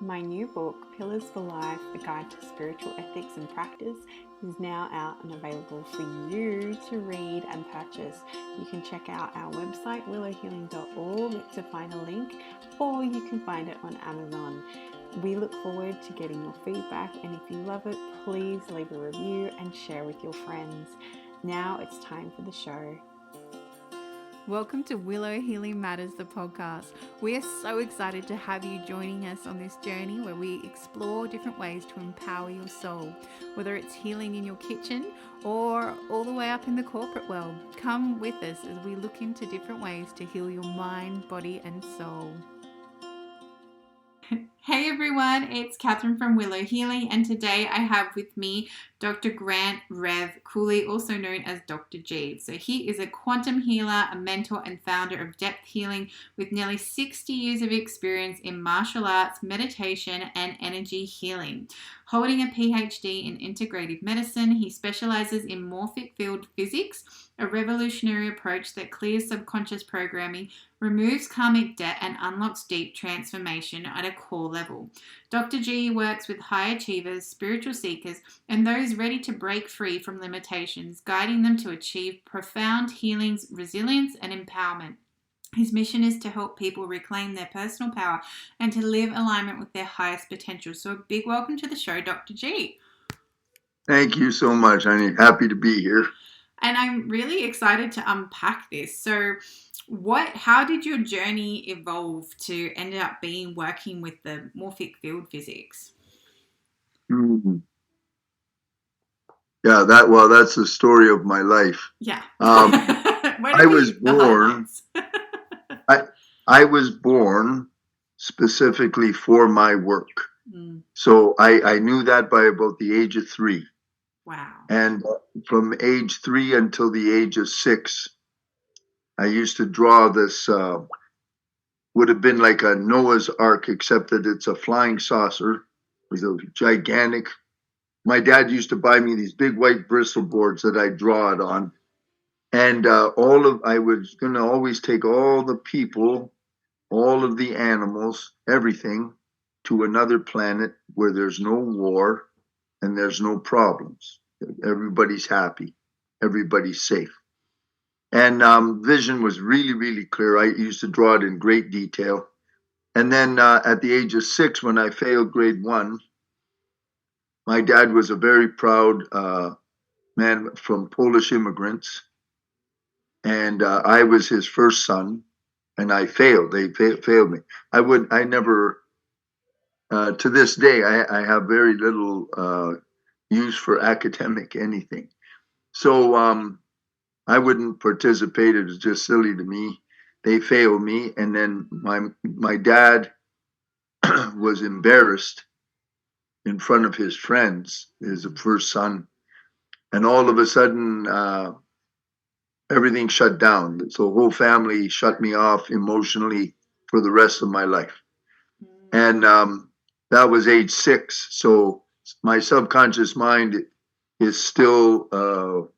My new book, Pillars for Life, A Guide to Spiritual Ethics and Practice, is now out and available for you to read and purchase. You can check out our website, willowhealing.org, to find a link, or you can find it on Amazon. We look forward to getting your feedback, and if you love it, please leave a review and share with your friends. Now it's time for the show. Welcome to Willow Healing Matters, the podcast. We are so excited to have you joining us on this journey where we explore different ways to empower your soul, whether it's healing in your kitchen or all the way up in the corporate world. Come with us as we look into different ways to heal your mind, body, and soul. Hey everyone, it's Catherine from Willow Healing, and today I have with me Dr. Grant Rev Kruhly, also known as Dr. G. So he is a quantum healer, a mentor, and founder of Depth Healing with nearly 60 years of experience in martial arts, meditation, and energy healing. Holding a PhD in Integrative Medicine, he specializes in Morphic Field Physics, a revolutionary approach that clears subconscious programming, removes karmic debt, and unlocks deep transformation at a core level. Dr. G works with high achievers, spiritual seekers, and those ready to break free from limitations, guiding them to achieve profound healings, resilience, and empowerment. His mission is to help people reclaim their personal power and to live in alignment with their highest potential. So a big welcome to the show, Dr. G. Thank you so much. I'm happy to be here. And I'm really excited to unpack this. So how did your journey evolve to end up being working with the Morphic Field Physics? Mm-hmm. Yeah, that's the story of my life. Yeah. I was born. I was born specifically for my work. So I knew that by about the age of 3. Wow. And from age 3 until the age of 6, I used to draw this, would have been like a Noah's Ark, except that it's a flying saucer with a gigantic. My dad used to buy me these big white Bristol boards that I draw it on. And I was going to always take all the people, all of the animals, everything to another planet where there's no war and there's no problems. Everybody's happy. Everybody's safe. And vision was really, really clear. I used to draw it in great detail. And then at the age of 6, when I failed grade 1, my dad was a very proud man from Polish immigrants. And I was his first son, and I failed. They failed me. I never, to this day, I have very little use for academic anything. So I wouldn't participate. It was just silly to me. They failed me. And then my dad was embarrassed in front of his friends, his first son. And all of a sudden, everything shut down. So the whole family shut me off emotionally for the rest of my life. And that was age 6. So my subconscious mind is still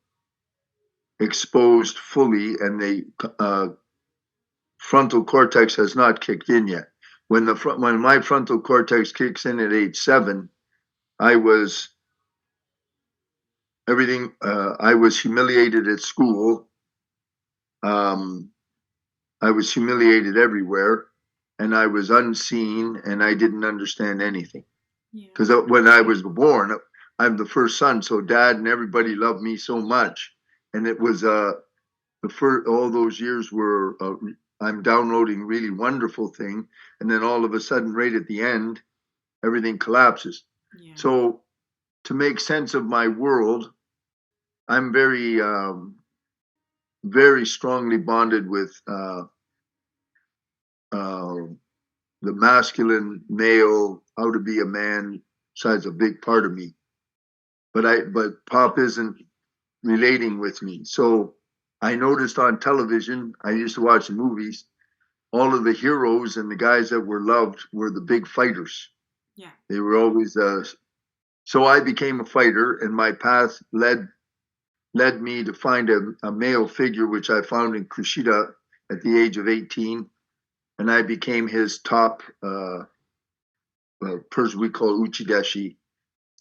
exposed fully, and the frontal cortex has not kicked in yet. When my frontal cortex kicks in at age 7, I was humiliated at school. I was humiliated everywhere, and I was unseen, and I didn't understand anything. Because when I was born, I'm the first son, so Dad and everybody loved me so much, and it was all those years were I'm downloading really wonderful thing, and then all of a sudden, right at the end, everything collapses. Yeah. So to make sense of my world, I'm very, very strongly bonded with the masculine male, how to be a man, besides a big part of me. But Pop isn't relating with me. So I noticed on television, I used to watch movies, all of the heroes and the guys that were loved were the big fighters. Yeah. They were always, so I became a fighter, and my path led me to find a male figure, which I found in Kushida at the age of 18. And I became his top person we call Uchideshi.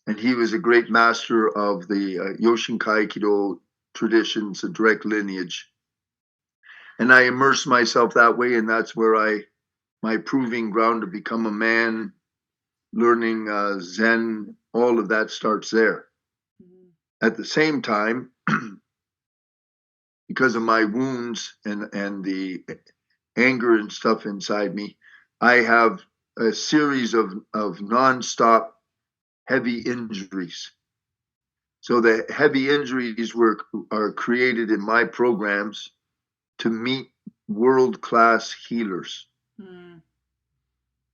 And he was a great master of the Yoshinkai Aikido traditions, a direct lineage. And I immersed myself that way, and that's where my proving ground to become a man, learning Zen, all of that starts there. Mm-hmm. At the same time, because of my wounds and the anger and stuff inside me, I have a series of nonstop heavy injuries. So the heavy injuries are created in my programs to meet world-class healers. Mm.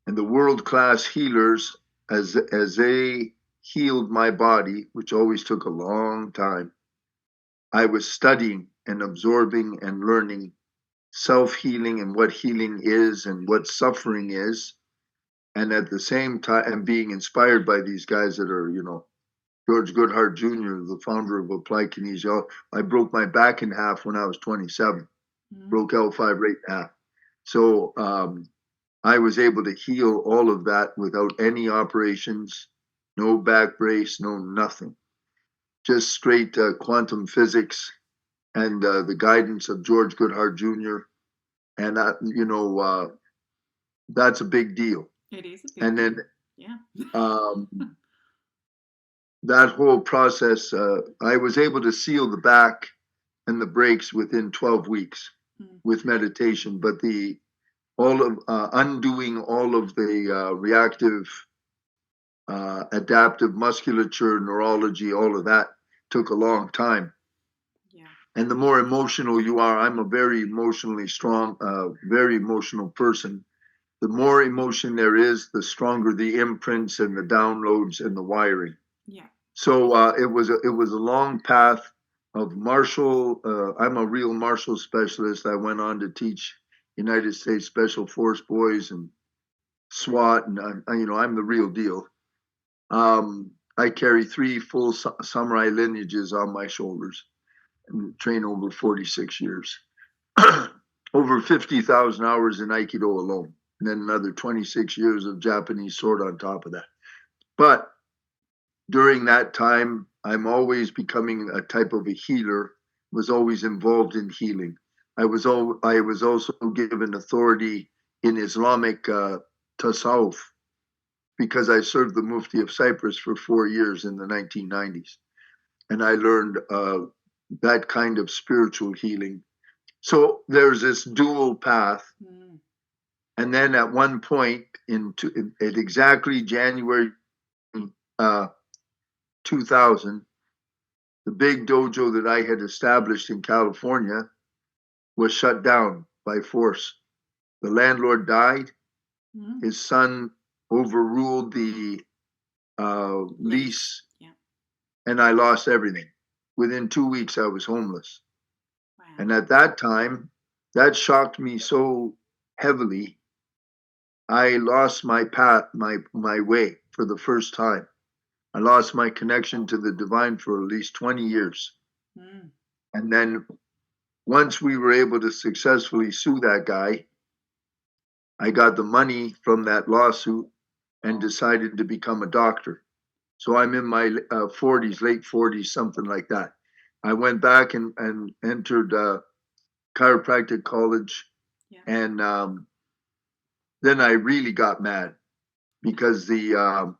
And the world-class healers, as they healed my body, which always took a long time, I was studying and absorbing and learning self-healing and what healing is and what suffering is. And at the same time, and being inspired by these guys that are, George Goodhart Jr., the founder of Applied Kinesiology. I broke my back in half when I was 27, broke L5 right in half. So I was able to heal all of that without any operations, no back brace, no nothing. Just straight quantum physics and the guidance of George Goodhart Jr. And that's a big deal. It is a big deal. And then, that whole process, I was able to seal the back and the breaks within 12 weeks with meditation. But undoing all of the reactive, adaptive musculature, neurology, all of that took a long time. Yeah. And the more emotional you are, I'm a very emotionally strong, very emotional person. The more emotion there is, the stronger the imprints and the downloads and the wiring. Yeah. So it was a long path of martial. I'm a real martial specialist. I went on to teach United States Special Force boys and SWAT, and I'm the real deal. I carry 3 full samurai lineages on my shoulders, and train over 46 years, over 50,000 hours in Aikido alone, and then another 26 years of Japanese sword on top of that. But during that time, I'm always becoming a type of a healer, was always involved in healing. I was also given authority in Islamic tasawwuf because I served the Mufti of Cyprus for 4 years in the 1990s. And I learned that kind of spiritual healing. So there's this dual path. Mm. And then at one point, at exactly January 2000, the big dojo that I had established in California was shut down by force. The landlord died. Mm-hmm. His son overruled the lease, and I lost everything. Within 2 weeks, I was homeless. Wow. And at that time, that shocked me so heavily. I lost my path, my way for the first time. I lost my connection to the divine for at least 20 years. Mm. And then once we were able to successfully sue that guy, I got the money from that lawsuit and decided to become a doctor. So I'm in my 40s, late 40s, something like that. I went back and entered chiropractic college. Yeah. And then I really got mad because the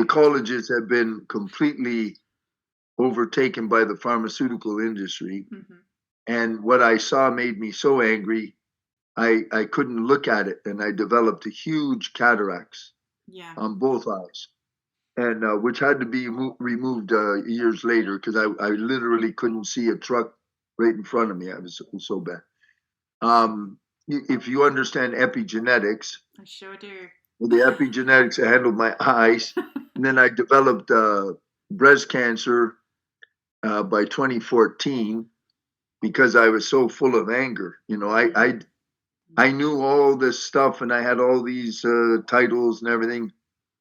colleges have been completely overtaken by the pharmaceutical industry. Mm-hmm. And what I saw made me so angry, I couldn't look at it. And I developed a huge cataracts on both eyes, and which had to be removed years later because I literally couldn't see a truck right in front of me. It was so bad. If you understand epigenetics. I sure do. Well, the epigenetics, I handled my eyes. And then I developed breast cancer by 2014 because I was so full of anger. I knew all this stuff and I had all these titles and everything,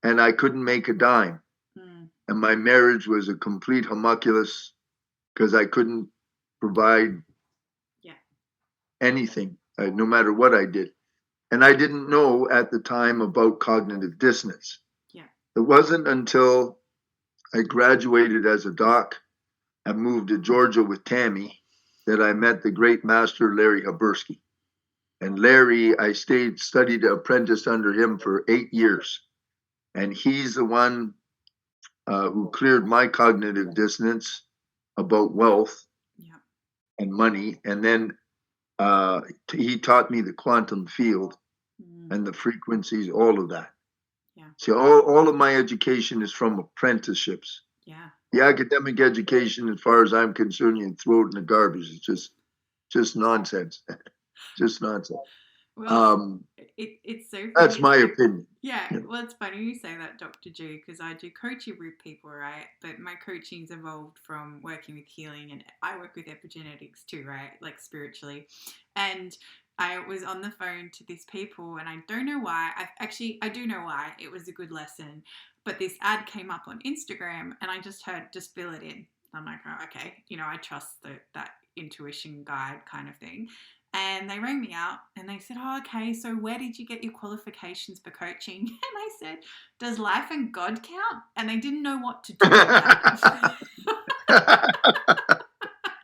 and I couldn't make a dime. Mm. And my marriage was a complete homunculus because I couldn't provide anything, no matter what I did. And I didn't know at the time about cognitive dissonance. Yeah. It wasn't until I graduated as a doc and moved to Georgia with Tammy that I met the great master Larry Habersky. And Larry, I studied apprentice under him for 8 years. And he's the one who cleared my cognitive dissonance about wealth and money. And then he taught me the quantum field and the frequencies, all of that. Yeah. See, all of my education is from apprenticeships. Yeah. The academic education, as far as I'm concerned, you can throw it in the garbage. It's just nonsense. Just nonsense. Well, it's so funny. That's my opinion. Yeah, well, it's funny you say that, Dr. G, because I do coaching with people, right? But my coaching's evolved from working with healing, and I work with epigenetics too, right? Like spiritually. And I was on the phone to these people, and I don't know why. I do know why. It was a good lesson. But this ad came up on Instagram, and I just heard, just fill it in. I'm like, oh, okay. I trust that intuition guide kind of thing. And they rang me out and they said, oh, okay, so where did you get your qualifications for coaching? And I said, does life and God count? And they didn't know what to do with that.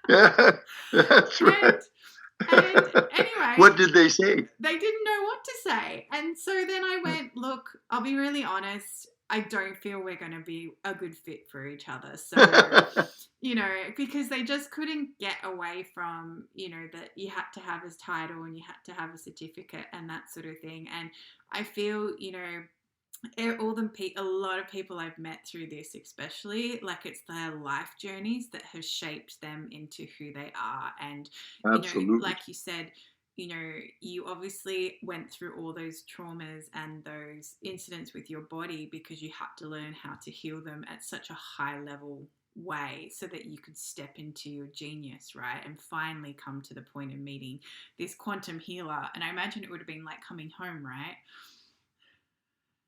Yeah, that's right. And anyway. What did they say? They didn't know what to say. And so then I went, look, I'll be really honest. I don't feel we're going to be a good fit for each other. So, because they just couldn't get away from, that you had to have a title and you had to have a certificate and that sort of thing. And I feel, a lot of people I've met through this, especially, like it's their life journeys that have shaped them into who they are. And, Absolutely. like you said, you obviously went through all those traumas and those incidents with your body because you had to learn how to heal them at such a high level way so that you could step into your genius, right? And finally come to the point of meeting this quantum healer. And I imagine it would have been like coming home, right?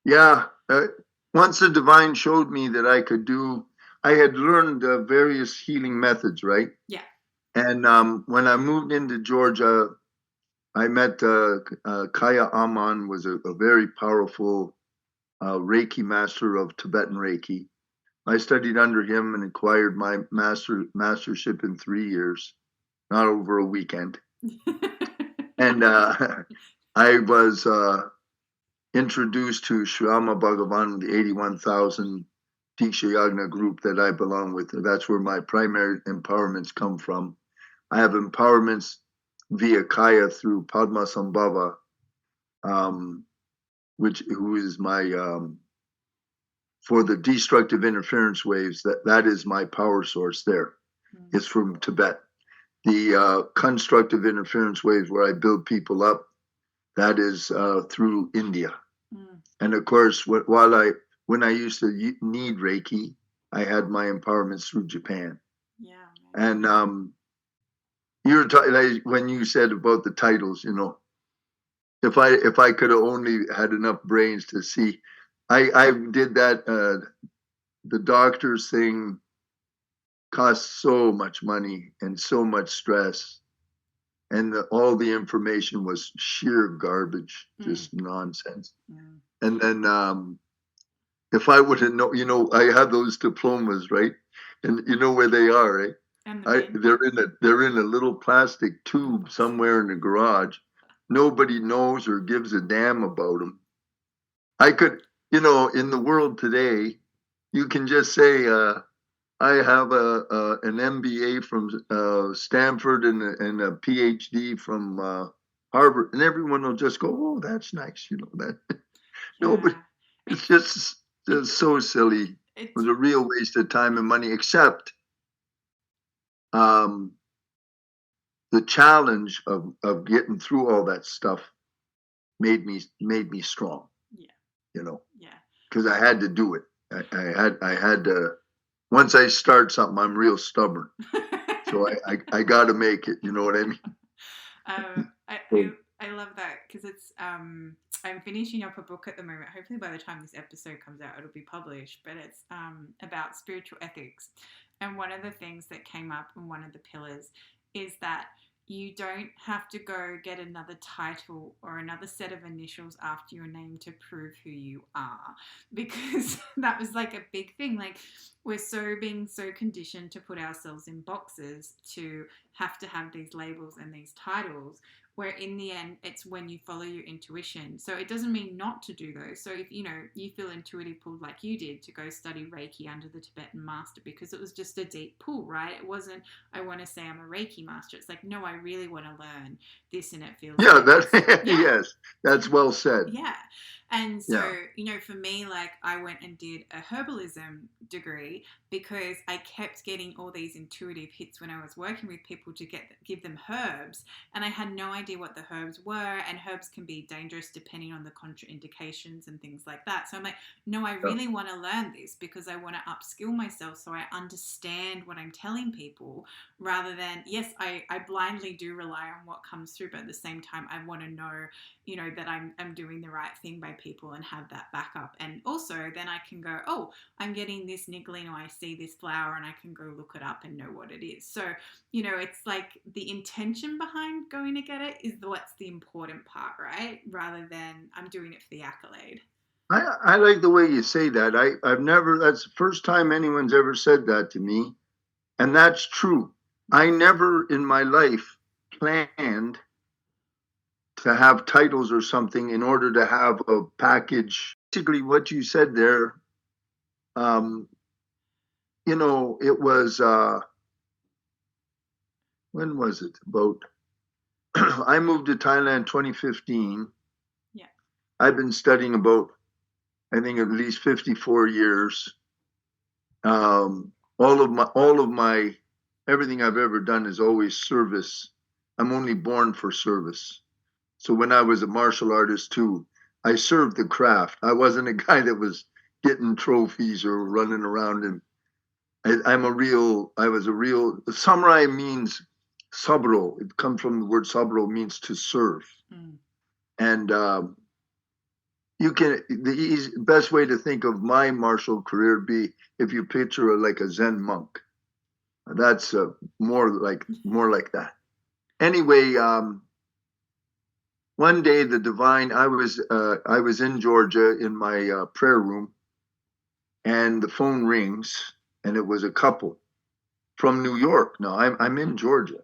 Yeah. Once the divine showed me that I had learned various healing methods, right? Yeah. And when I moved into Georgia, I met Kaya Aman, was a very powerful Reiki master of Tibetan Reiki. I studied under him and acquired my mastership in 3 years, not over a weekend. And I was introduced to Shrama Bhagavan, the 81,000 Diksha Yagna group that I belong with. That's where my primary empowerments come from. I have empowerments via Kaya through Padma Sambhava, who is my for the destructive interference waves. That is my power source. There, it's from Tibet. The constructive interference waves, where I build people up, that is through India. And of course, when I used to need Reiki, I had my empowerments through Japan. Yeah. And you were talking, like, when you said about the titles, if I could have only had enough brains to see, I did that. The doctor's thing cost so much money and so much stress, and all the information was sheer garbage, just nonsense. And then if I would have known, I have those diplomas, right? And you know where they are, right? They're in a little plastic tube somewhere in the garage. Nobody knows or gives a damn about them. I could, in the world today, you can just say, I have an MBA from Stanford and a PhD from Harvard, and everyone will just go, "Oh, that's nice," that. Yeah. Nobody. It's just so silly. It was a real waste of time and money. Except, the challenge of getting through all that stuff made me strong. Yeah. Yeah. Because I had to do it. I had to. Once I start something, I'm real stubborn. So I got to make it. You know what I mean? I love that because it's I'm finishing up a book at the moment. Hopefully by the time this episode comes out, it'll be published. But it's about spiritual ethics, and one of the things that came up and one of the pillars is that you don't have to go get another title or another set of initials after your name to prove who you are, because that was like a big thing. Like, we're being so conditioned to put ourselves in boxes, to have these labels and these titles, where in the end it's when you follow your intuition. So it doesn't mean not to do those. So if you feel intuitive pulled like you did to go study Reiki under the Tibetan master because it was just a deep pull, right? It wasn't, I want to say I'm a Reiki master. It's like, no, I really want to learn this, and it feels Yeah, like that yeah. yes, that's well said. Yeah. And so, Yeah. for me, like, I went and did a herbalism degree because I kept getting all these intuitive hits when I was working with people to give them herbs. And I had no idea what the herbs were. And herbs can be dangerous depending on the contraindications and things like that. So I'm like, no, I really want to learn this because I want to upskill myself so I understand what I'm telling people, rather than, yes, I blindly do rely on what comes through. But at the same time, I want to know, that I'm doing the right thing by people and have that backup. And also then I can go, oh, I'm getting this niggling, or I see this flower, and I can go look it up and know what it is. So, it's like the intention behind going to get it is what's the important part, right? Rather than I'm doing it for the accolade. I like the way you say that. I've never, that's the first time anyone's ever said that to me. And that's true. I never in my life planned to have titles or something in order to have a package. Basically, what you said there, um, it was, when was it? About, I moved to Thailand 2015. Yeah. I've been studying about, I think, at least 54 years. All of my, everything I've ever done is always service. I'm only born for service. So when I was a martial artist too, I served the craft. I wasn't a guy that was getting trophies or running around. And I was a real, samurai means sabro. It comes from the word sabro, means to serve. Mm. And the best way to think of my martial career be if you picture like a Zen monk. That's more like that. Anyway, one day the divine, I was in Georgia in my prayer room, and the phone rings, and it was a couple from New York. Now I'm in Georgia,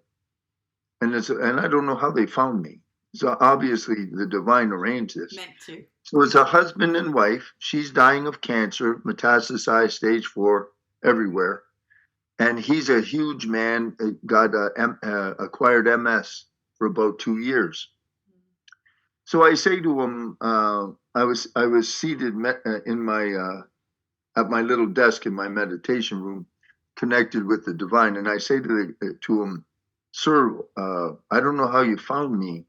and I don't know how they found me. So obviously the divine arranged this. Meant to. So it's a husband and wife. She's dying of cancer, metastasized stage 4 everywhere. And he's a huge man, acquired MS for about 2 years. So I say to him, I was seated in my at my little desk in my meditation room, connected with the divine, and I say to him, "Sir, I don't know how you found me,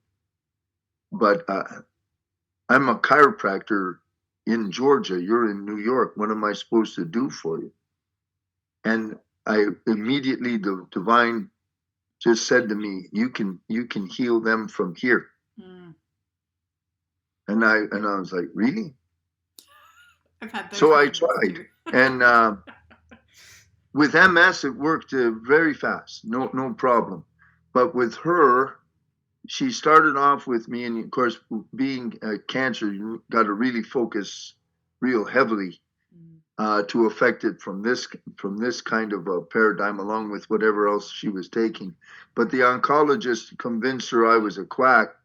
but I'm a chiropractor in Georgia. You're in New York. What am I supposed to do for you?" And the divine just said to me, "You can heal them from here." Mm. And I was like, "Really?" I've had those. So I tried, too. and with MS it worked very fast, no problem. But with her, she started off with me, and of course, being cancer, you got to really focus real heavily to affect it from this kind of a paradigm, along with whatever else she was taking. But the oncologist convinced her I was a quack,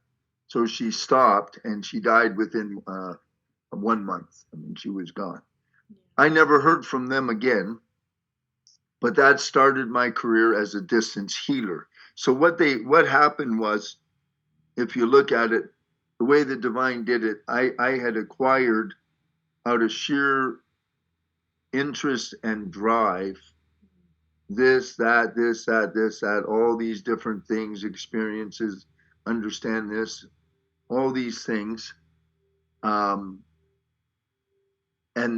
so she stopped, and she died within 1 month. I mean, she was gone. I never heard from them again, but that started my career as a distance healer. So what happened was, if you look at it, the way the divine did it, I had acquired, out of sheer interest and drive, this, that, all these different things, experiences, understand this, all these things. And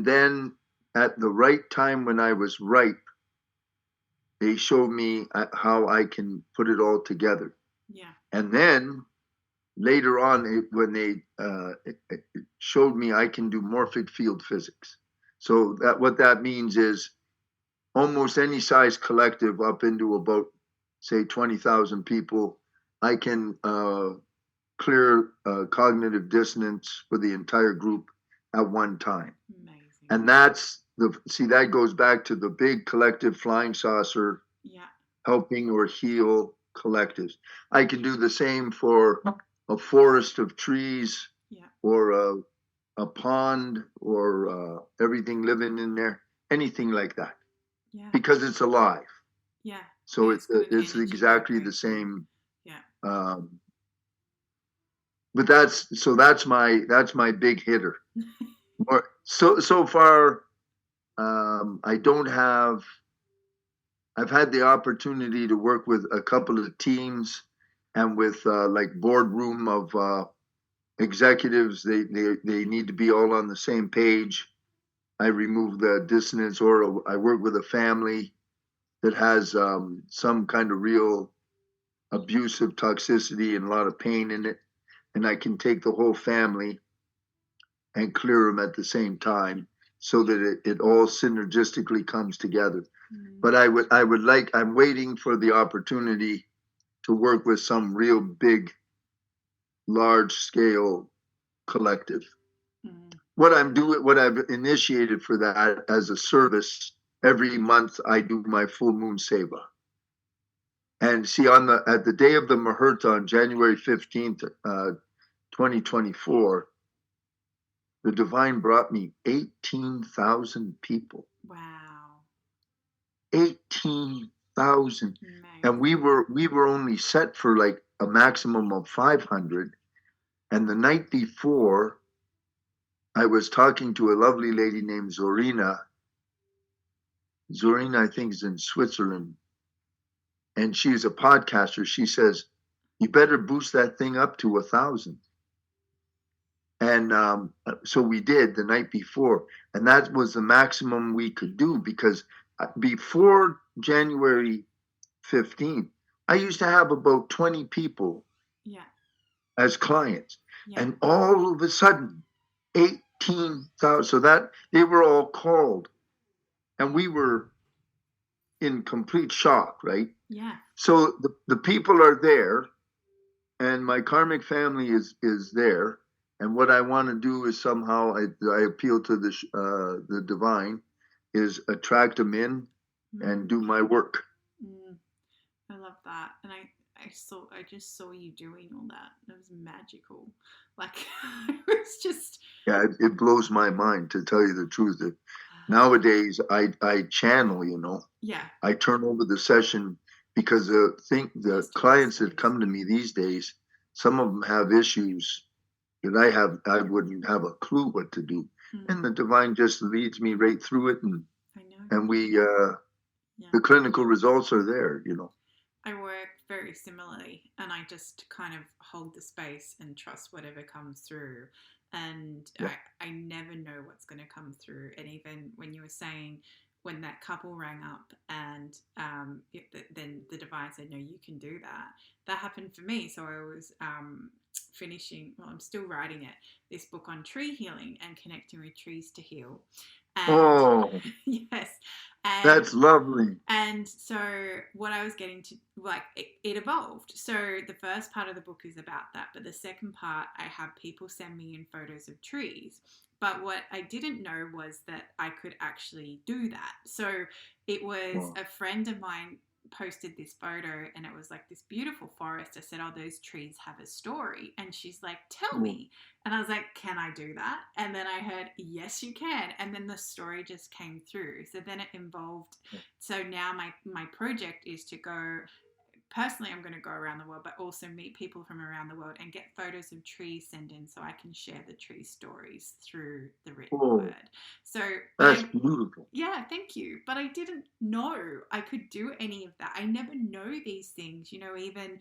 then at the right time, when I was ripe, they showed me how I can put it all together. Yeah. And then later on, when they it showed me I can do Morphic Field Physics. So what that means is almost any size collective up into about, say, 20,000 people, I can clear cognitive dissonance for the entire group at one time. Amazing. And that goes back to the big collective flying saucer helping or heal collectives. I can do the same for a forest of trees or a pond or everything living in there, anything like that. Because it's alive. Yeah. So it's exactly the same. Yeah. But that's my big hitter. So far, I've had the opportunity to work with a couple of teams and with like boardroom of executives. They need to be all on the same page. I remove the dissonance, or I work with a family that has some kind of real abusive toxicity and a lot of pain in it. And I can take the whole family and clear them at the same time so that it all synergistically comes together. But I'm waiting for the opportunity to work with some real big, large scale collective. What I've initiated for that as a service, every month I do my full moon seva. And see, at the day of the Muhurta on January 15th, 2024, the divine brought me 18,000 people. Wow. 18,000. And we were only set for like a maximum of 500. And the night before, I was talking to a lovely lady named Zorina. Zorina, I think, is in Switzerland. And she's a podcaster. She says, you better boost that thing up to 1,000. And so we did the night before. And that was the maximum we could do, because before January 15th, I used to have about 20 people as clients. And all of a sudden, 18,000. So that they were all called. And we were in complete shock, right? Yeah. So the people are there, and my karmic family is there. And what I want to do is somehow I appeal to the divine, is attract them in and do my work. I love that, and I just saw you doing all that. It was magical. Like it was just. Yeah, it blows my mind, to tell you the truth. That nowadays I channel, Yeah. I turn over the session, because the clients that come to me these days, some of them have issues that I wouldn't have a clue what to do. And the divine just leads me right through it, and we the clinical results are there, I work very similarly, and I just kind of hold the space and trust whatever comes through. And I never know what's going to come through. And even when you were saying, when that couple rang up and then the divine said, no, you can do that. That happened for me. So I was I'm still writing it, this book on tree healing and connecting with trees to heal. And, yes. And, that's lovely. And so what I was getting to, like, it evolved. So the first part of the book is about that. But the second part, I have people send me in photos of trees. But what I didn't know was that I could actually do that. So it was a friend of mine posted this photo, and it was like this beautiful forest. I said, oh, those trees have a story. And she's like, tell me. And I was like, can I do that? And then I heard, yes, you can. And then the story just came through. So then it involved. So now my project is to go. Personally, I'm going to go around the world, but also meet people from around the world and get photos of trees sent in so I can share the tree stories through the written word. So that's beautiful. Yeah, thank you. But I didn't know I could do any of that. I never know these things, even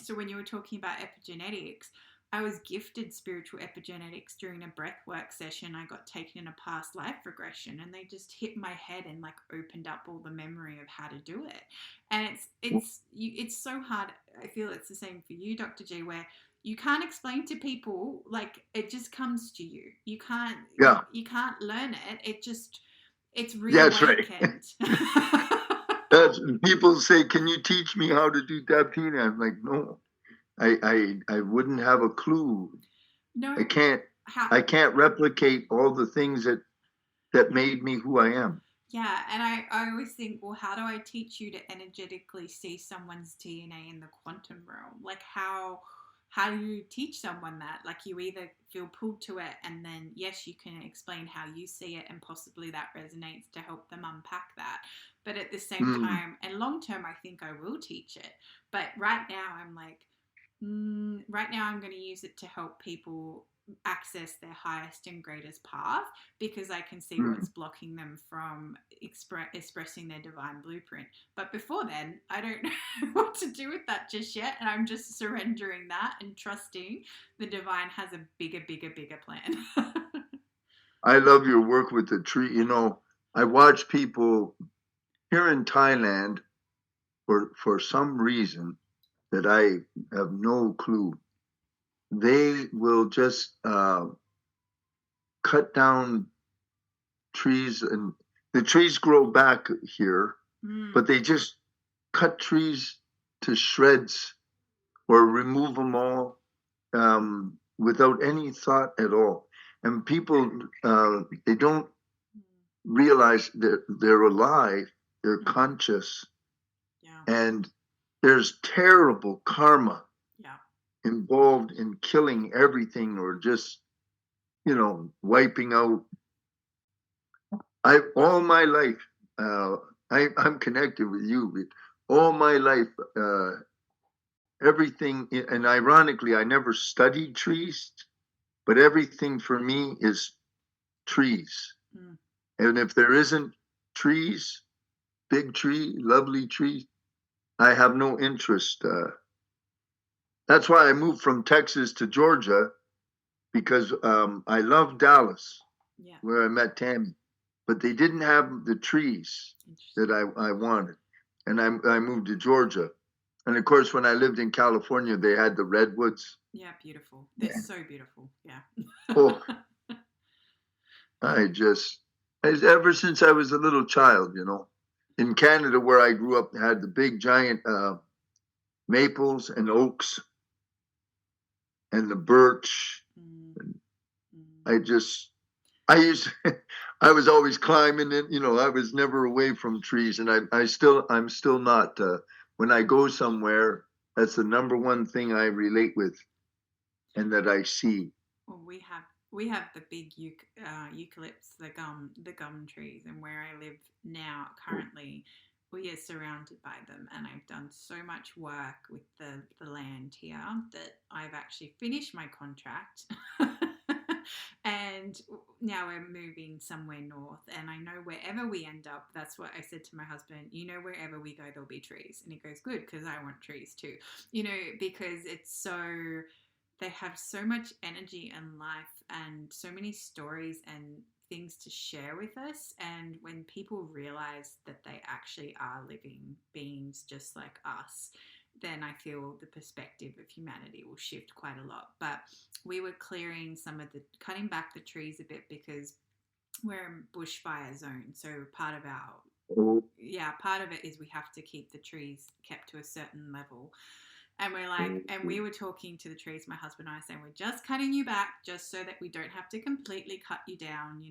so when you were talking about epigenetics, I was gifted spiritual epigenetics during a breathwork session. I got taken in a past life regression, and they just hit my head and like opened up all the memory of how to do it. And it's so hard. I feel it's the same for you, Dr. G, where you can't explain to people, like it just comes to you. You can't you can't learn it. It's reawakened. That's right. That's people say, "Can you teach me how to do Daptina?" I'm like, no, I wouldn't have a clue. No, I can't how? I can't replicate all the things that made me who I am. Yeah, and I always think, well, how do I teach you to energetically see someone's DNA in the quantum realm? Like how do you teach someone that? Like you either feel pulled to it and then yes, you can explain how you see it and possibly that resonates to help them unpack that. But at the same Mm, time, and long term I think I will teach it. But right now I'm like, right now I'm going to use it to help people access their highest and greatest path because I can see mm. what's blocking them from expressing their divine blueprint. But before then, I don't know what to do with that just yet. And I'm just surrendering that and trusting the divine has a bigger, bigger, bigger plan. I love your work with the tree. I watch people here in Thailand for some reason that I have no clue. They will just cut down trees, and the trees grow back here, but they just cut trees to shreds or remove them all without any thought at all. And people, they don't realize that they're alive, they're conscious, Yeah. and there's terrible karma Yeah. involved in killing everything or just, wiping out. I all my life, I'm connected with you. But all my life, everything, and ironically, I never studied trees, but everything for me is trees. Mm. And if there isn't trees, big tree, lovely trees, I have no interest. That's why I moved from Texas to Georgia because I love Dallas, Yeah. where I met Tammy, but they didn't have the trees that I wanted. And I moved to Georgia. And of course, when I lived in California, they had the redwoods. Yeah, beautiful. They're so beautiful. Yeah. Oh, ever since I was a little child, in Canada where I grew up, had the big giant maples and oaks and the birch. And I just, I used, I was always climbing it. I was never away from trees, and I'm still not. When I go somewhere, that's the number one thing I relate with, and that I see. Well, we have the big eucalypts, the gum trees, and where I live now currently, we are surrounded by them. And I've done so much work with the land here that I've actually finished my contract. And now we're moving somewhere north, and I know wherever we end up, that's what I said to my husband, wherever we go there'll be trees. And he goes, good, because I want trees too, because it's so, they have so much energy and life and so many stories and things to share with us. And when people realize that they actually are living beings just like us, then I feel the perspective of humanity will shift quite a lot. But we were cutting back the trees a bit because we're in bushfire zone. So Oh, part of it is we have to keep the trees kept to a certain level. And we're like, and we were talking to the trees, my husband and I, saying, we're just cutting you back just so that we don't have to completely cut you down,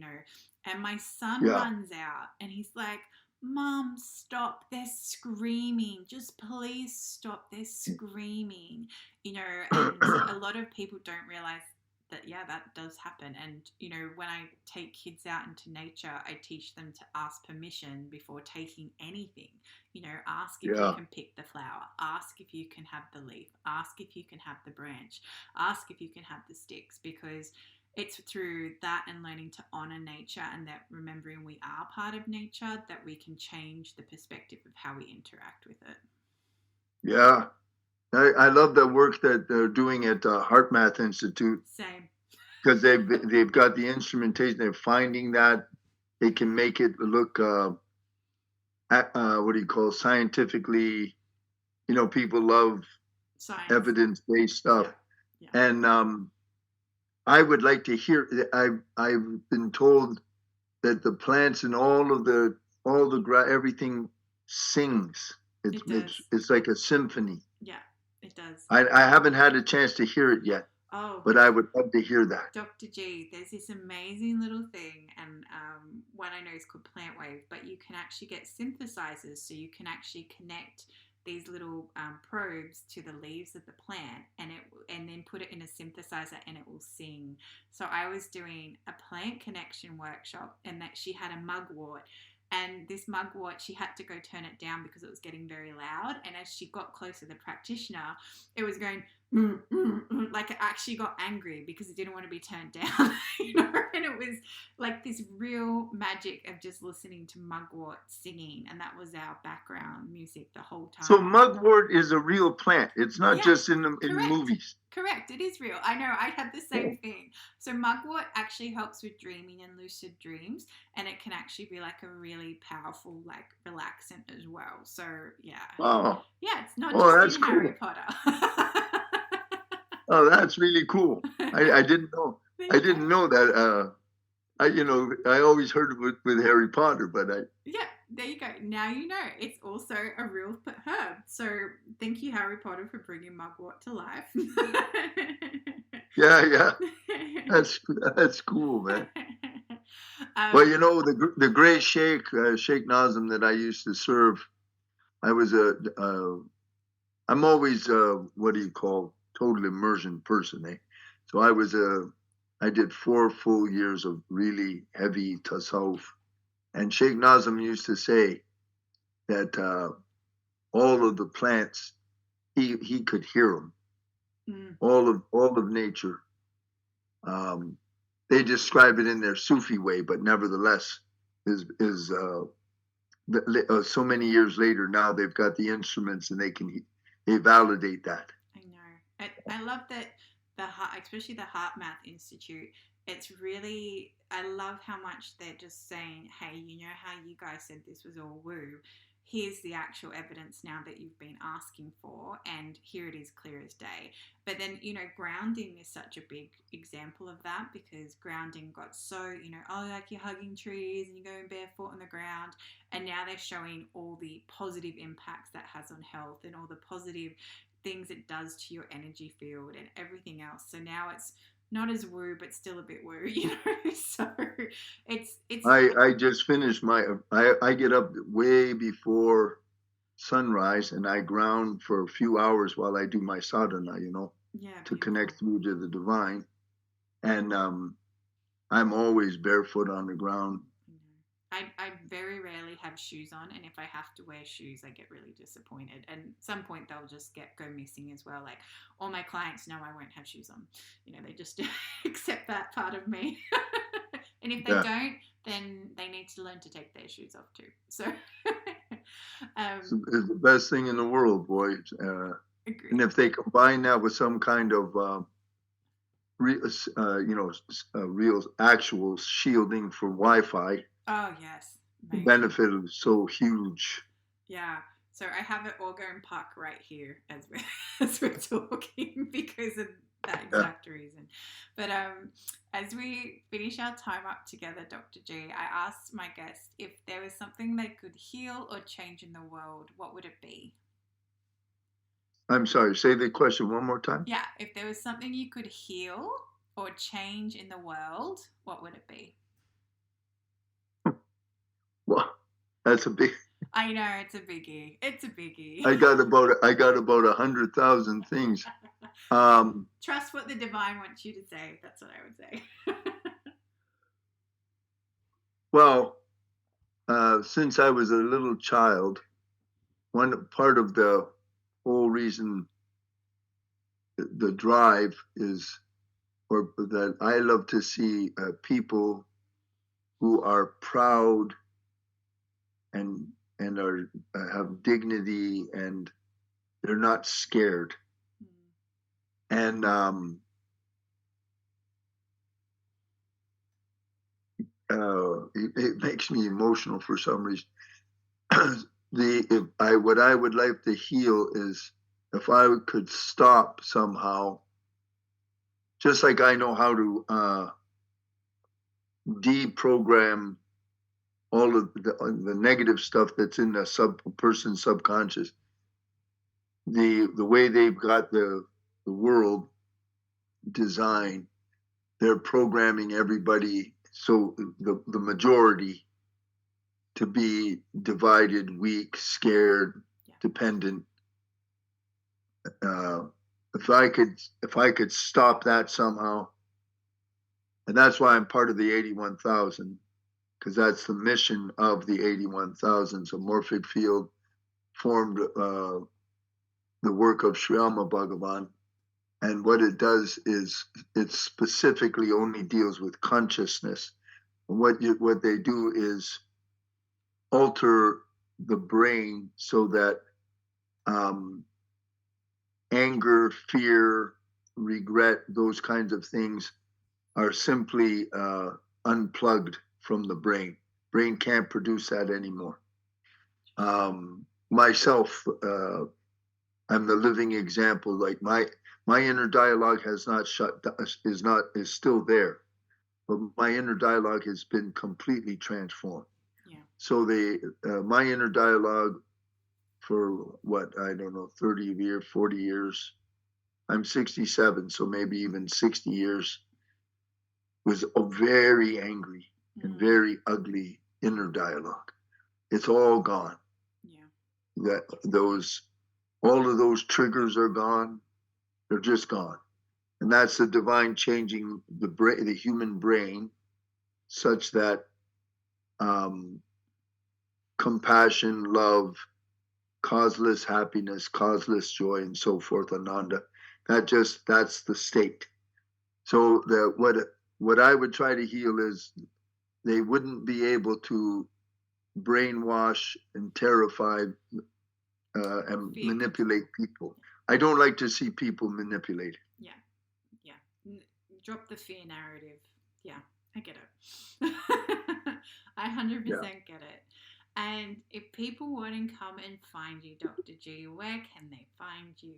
And my son yeah. runs out and he's like, Mom, stop, they're screaming. Just please stop, they're screaming, And a lot of people don't realize that, yeah, that does happen. And, when I take kids out into nature, I teach them to ask permission before taking anything. Ask if you Yeah. can pick the flower, ask if you can have the leaf, ask if you can have the branch, ask if you can have the sticks, because it's through that and learning to honor nature and that remembering we are part of nature that we can change the perspective of how we interact with it. Yeah. I love the work that they're doing at the Heart Math Institute. Same. Because they've got the instrumentation. They're finding that they can make it look what do you call scientifically. People love Science. Evidence-based stuff, yeah. And I would like to hear. I've been told that the plants and all the everything sings. It does. It's like a symphony. Yeah, it does. I haven't had a chance to hear it yet, Oh, but I would love to hear that. Dr. G, there's this amazing little thing, and one I know is called Plant Wave, but you can actually get synthesizers, so you can actually connect these little probes to the leaves of the plant, and then put it in a synthesizer, and it will sing. So I was doing a plant connection workshop, and that she had a mugwort. And this mugwort, she had to go turn it down because it was getting very loud. And as she got closer to the practitioner, it was going, like it actually got angry because it didn't want to be turned down, and it was like this real magic of just listening to mugwort singing, and that was our background music the whole time. So mugwort is a real plant. It's not just in correct. movies. Correct, it is real. I know, I had the same thing. So mugwort actually helps with dreaming and lucid dreams, and it can actually be like a really powerful, like, relaxant as well. So yeah. Oh. Yeah, it's not just in Harry Potter. Oh, that's really cool. I didn't know. I didn't know that. I always heard of it with Harry Potter, but Yeah, there you go. Now you know. It's also a real herb. So thank you, Harry Potter, for bringing mugwort to life. Yeah. That's cool, man. Well, the great Sheikh Nazim that I used to serve, I'm always total immersion person, eh? So I did 4 full years of really heavy tasawwuf, and Sheikh Nazim used to say that all of the plants, he could hear them, all of nature. They describe it in their Sufi way, but nevertheless, so many years later now they've got the instruments and they validate that. I know. I love that especially the Heart Math Institute. It's really, I love how much they're just saying, hey, how you guys said this was all woo. Here's the actual evidence now that you've been asking for, and here it is clear as day. But then, grounding is such a big example of that, because grounding got so, like you're hugging trees and you're going barefoot on the ground, and now they're showing all the positive impacts that has on health and all the positive things it does to your energy field and everything else. So now it's not as woo, but still a bit woo, So it's. I just finished I get up way before sunrise and I ground for a few hours while I do my sadhana, to connect through to the divine. And I'm always barefoot on the ground. I very rarely have shoes on, and if I have to wear shoes, I get really disappointed. And at some point, they'll just go missing as well. Like, all my clients know I won't have shoes on. They just accept that part of me. And if they don't, then they need to learn to take their shoes off too. So it's the best thing in the world, boy. And if they combine that with some kind of real actual shielding for Wi-Fi. Oh, yes. The benefit is so huge. Yeah. So I have it all going puck right here as we're talking because of that exact reason. But as we finish our time up together, Dr. G, I asked my guest if there was something they could heal or change in the world, what would it be? I'm sorry, say the question one more time. Yeah. If there was something you could heal or change in the world, what would it be? Well, that's a big. I know, it's a biggie. It's a biggie. I got about 100,000 things. Trust what the divine wants you to say. That's what I would say. Well, since I was a little child, one part of the whole reason the drive is, or that I love to see people who are proud and have dignity, and they're not scared. And it makes me emotional for some reason. What I would like to heal is if I could stop somehow, just like I know how to deprogram all of the negative stuff that's in the person's subconscious. The way they've got the world designed, they're programming everybody, so the majority, to be divided, weak, scared, dependent. If I could stop that somehow, and that's why I'm part of the 81,000, because that's the mission of the 81,000. So Morphic Field formed the work of Sri Alma Bhagavan, and what it does is it specifically only deals with consciousness. And what they do is alter the brain so that anger, fear, regret, those kinds of things are simply unplugged from the brain. Brain can't produce that anymore. Myself, I'm the living example. Like my inner dialogue has not is still there, but my inner dialogue has been completely transformed. Yeah. So my inner dialogue for 30 years, 40 years. I'm 67, so maybe even 60 years, was a very angry and very ugly inner dialogue. It's all gone. Yeah. All of those triggers are gone. They're just gone. And that's the divine changing the human brain such that compassion, love, causeless happiness, causeless joy, and so forth, Ananda. That's the state. So what I would try to heal is they wouldn't be able to brainwash and terrify and manipulate people. I don't like to see people manipulated. Yeah. Drop the fear narrative. Yeah, I get it. I 100% get it. And if people want to come and find you, Dr. G, where can they find you?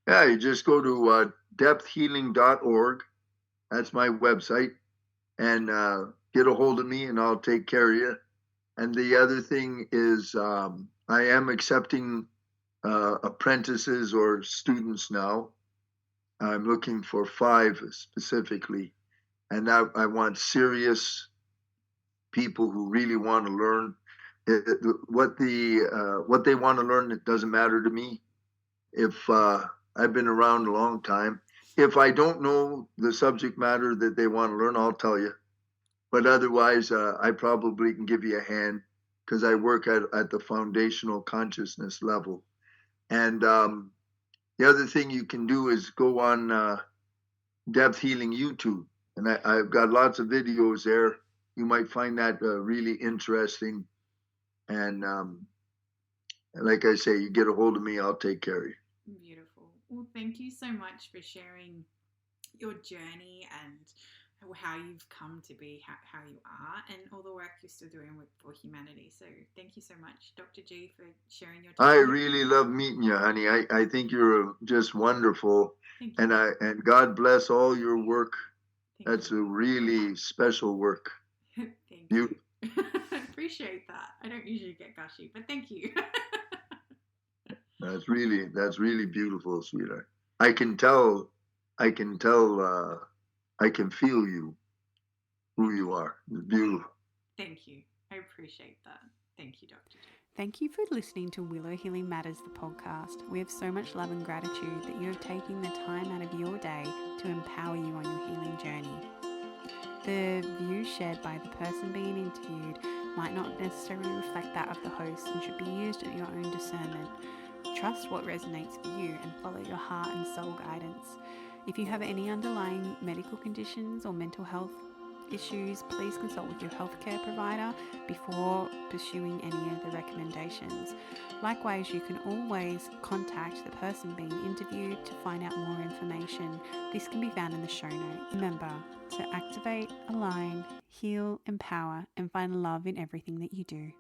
Yeah, you just go to depthhealing.org. That's my website. And get a hold of me and I'll take care of you. And the other thing is I am accepting apprentices or students now. I'm looking for 5 specifically. And I want serious people who really want to learn. What they want to learn, it doesn't matter to me. If I've been around a long time, if I don't know the subject matter that they want to learn, I'll tell you. But otherwise, I probably can give you a hand because I work at the foundational consciousness level. And the other thing you can do is go on Depth Healing YouTube. And I've got lots of videos there. You might find that really interesting. And like I say, you get a hold of me, I'll take care of you. Beautiful. Well, thank you so much for sharing your journey and how you've come to be how you are and all the work you're still doing for humanity. So thank you so much, Dr. G, for sharing your time. I really love meeting you, honey. I think you're just wonderful. Thank you. And God bless all your work. That's you. a really special work. Thank you. Appreciate that. I don't usually get gushy, but thank you. That's really beautiful, sweetheart. I can tell, I can feel you, who you are. It's beautiful. Thank you. I appreciate that. Thank you, Dr. G. Thank you for listening to Willow Healing Matters, the podcast. We have so much love and gratitude that you have taken the time out of your day to empower you on your healing journey. The views shared by the person being interviewed might not necessarily reflect that of the host and should be used at your own discernment. Trust what resonates for you and follow your heart and soul guidance. If you have any underlying medical conditions or mental health issues, please consult with your healthcare provider before pursuing any of the recommendations. Likewise, you can always contact the person being interviewed to find out more information. This can be found in the show notes. Remember to activate, align, heal, empower, and find love in everything that you do.